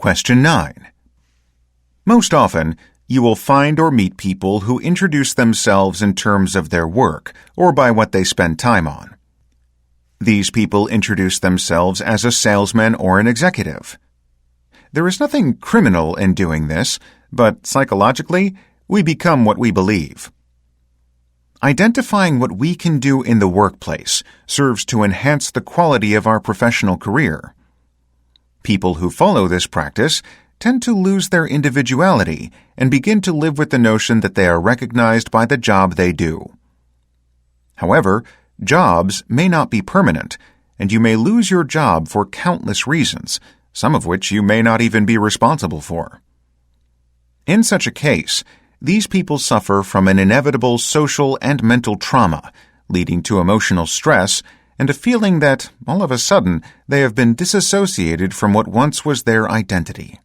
Question 9. Most often, you will find or meet people who introduce themselves in terms of their work or by what they spend time on. These people introduce themselves as a salesman or an executive. There is nothing criminal in doing this, but psychologically, we become what we believe. Identifying what we can do in the workplace serves to enhance the quality of our professional career. People who follow this practice tend to lose their individuality and begin to live with the notion that they are recognized by the job they do. However, jobs may not be permanent, and you may lose your job for countless reasons, some of which you may not even be responsible for. In such a case, these people suffer from an inevitable social and mental trauma, leading to emotional stress and a feeling that, all of a sudden, they have been disassociated from what once was their identity.